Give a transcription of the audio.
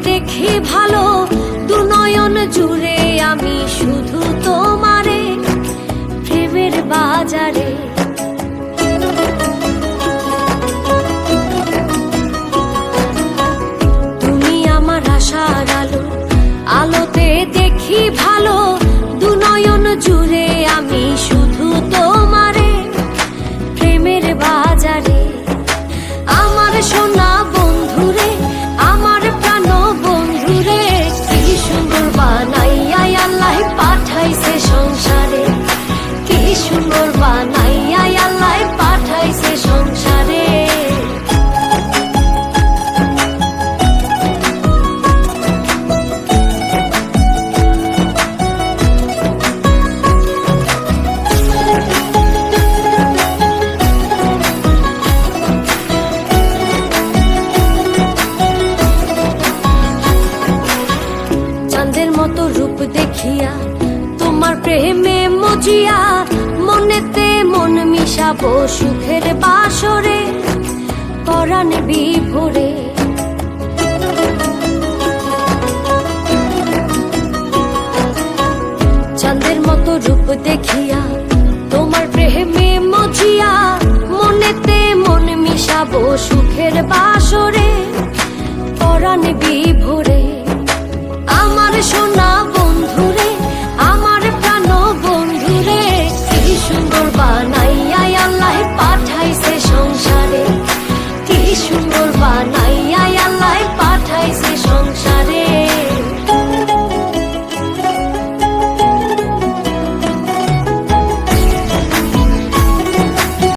দেখি ভালো দু নয়ন জুড়ে আমি শুধু তোমারে প্রেমের বাজারে। তুমি আমার আশার আলো, আলোতে দেখি ভালো দু নয়ন জুড়ে আমি শুধু তোমারে প্রেমের বাজারে। আমার সোনা বন্ধুরে, আমার প্রাণ বন্ধুরে, কি সুন্দর বানাইয়া আল্লাহ পাঠাইছে সংসারে, কি সুন্দর বানাইয়া আল্লাহ পাঠাইছে সংসারে। চাঁদের মতো রূপ দেখিয়া তোমার প্রেমে মজিয়া মনেতে মন মিশাবো সুখের বাসরে পরাণ বিভোরে। চাঁদের মতো রূপ দেখিয়া তোমার প্রেমে মজিয়া মনেতে মন মিশাবো সুখের বাসরে পরাণ বিভোরে।